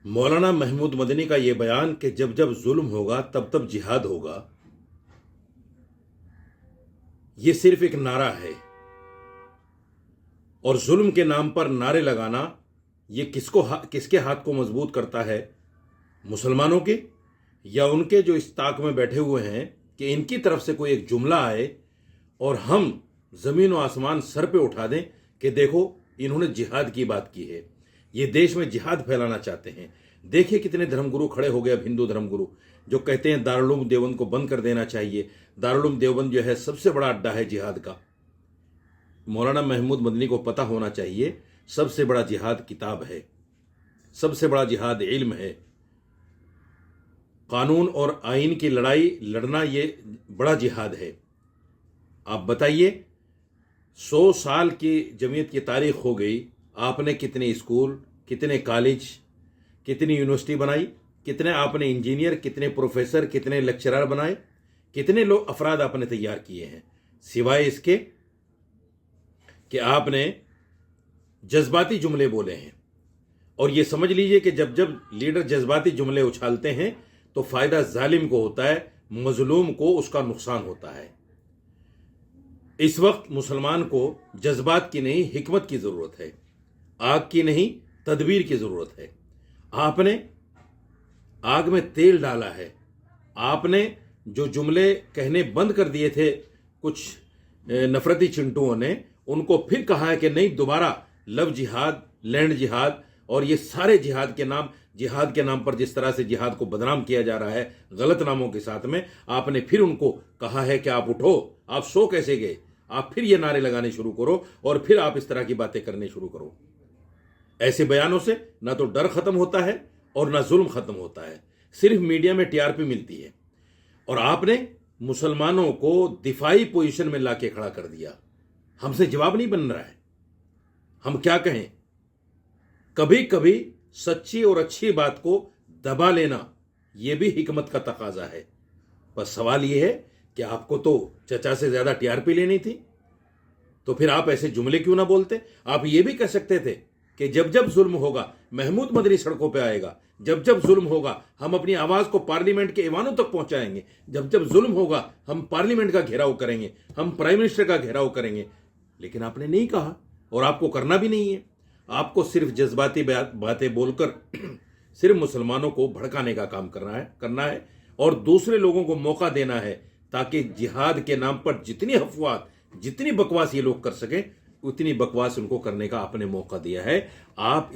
مولانا محمود مدنی کا یہ بیان کہ جب جب ظلم ہوگا تب تب جہاد ہوگا، یہ صرف ایک نعرہ ہے، اور ظلم کے نام پر نعرے لگانا یہ کس کے ہاتھ کو مضبوط کرتا ہے؟ مسلمانوں کے، یا ان کے جو اس طاق میں بیٹھے ہوئے ہیں کہ ان کی طرف سے کوئی ایک جملہ آئے اور ہم زمین و آسمان سر پہ اٹھا دیں کہ دیکھو انہوں نے جہاد کی بات کی ہے، یہ دیش میں جہاد پھیلانا چاہتے ہیں۔ دیکھیں کتنے دھرم گرو کھڑے ہو گئے، اب ہندو دھرم گرو جو کہتے ہیں دارالعلوم دیوبند کو بند کر دینا چاہیے، دارالعلوم دیوبند جو ہے سب سے بڑا اڈا ہے جہاد کا۔ مولانا محمود مدنی کو پتہ ہونا چاہیے سب سے بڑا جہاد کتاب ہے، سب سے بڑا جہاد علم ہے۔ قانون اور آئین کی لڑائی لڑنا یہ بڑا جہاد ہے۔ آپ بتائیے 100 سال کی جمعیت کی تاریخ ہو گئی، آپ نے کتنے اسکول، کتنے کالج، کتنی یونیورسٹی بنائی، کتنے آپ نے انجینئر، کتنے پروفیسر، کتنے لیکچرر بنائے، کتنے لوگ افراد آپ نے تیار کیے ہیں، سوائے اس کے کہ آپ نے جذباتی جملے بولے ہیں۔ اور یہ سمجھ لیجئے کہ جب جب لیڈر جذباتی جملے اچھالتے ہیں تو فائدہ ظالم کو ہوتا ہے، مظلوم کو اس کا نقصان ہوتا ہے۔ اس وقت مسلمان کو جذبات کی نہیں حکمت کی ضرورت ہے، آگ کی نہیں تدبیر کی ضرورت ہے۔ آپ نے آگ میں تیل ڈالا ہے، آپ نے جو جملے کہنے بند کر دیے تھے کچھ نفرتی چنٹوؤں نے، ان کو پھر کہا ہے کہ نہیں، دوبارہ لو جہاد، لینڈ جہاد اور یہ سارے جہاد کے نام پر جس طرح سے جہاد کو بدنام کیا جا رہا ہے غلط ناموں کے ساتھ میں، آپ نے پھر ان کو کہا ہے کہ آپ اٹھو، آپ سو کیسے گئے، آپ پھر یہ نعرے لگانے شروع کرو اور پھر آپ اس طرح کی باتیں کرنے شروع کرو۔ ایسے بیانوں سے نہ تو ڈر ختم ہوتا ہے اور نہ ظلم ختم ہوتا ہے، صرف میڈیا میں ٹی آر پی ملتی ہے۔ اور آپ نے مسلمانوں کو دفاعی پوزیشن میں لا کے کھڑا کر دیا۔ ہم سے جواب نہیں بن رہا ہے، ہم کیا کہیں؟ کبھی کبھی سچی اور اچھی بات کو دبا لینا یہ بھی حکمت کا تقاضا ہے۔ بس سوال یہ ہے کہ آپ کو تو چچا سے زیادہ ٹی آر پی لینی تھی، تو پھر آپ ایسے جملے کیوں نہ بولتے؟ آپ یہ بھی کہہ سکتے تھے کہ جب جب ظلم ہوگا محمود مدنی سڑکوں پہ آئے گا، جب جب ظلم ہوگا ہم اپنی آواز کو پارلیمنٹ کے ایوانوں تک پہنچائیں گے، جب جب ظلم ہوگا ہم پارلیمنٹ کا گھیراؤ کریں گے، ہم پرائم منسٹر کا گھیراؤ کریں گے۔ لیکن آپ نے نہیں کہا، اور آپ کو کرنا بھی نہیں ہے۔ آپ کو صرف جذباتی باتیں بول کر صرف مسلمانوں کو بھڑکانے کا کام کرنا ہے اور دوسرے لوگوں کو موقع دینا ہے تاکہ جہاد کے نام پر جتنی افواہ، جتنی بکواس یہ لوگ کر سکیں، اتنی بکواس ان کو کرنے کا آپ نے موقع دیا ہے۔ آپ اس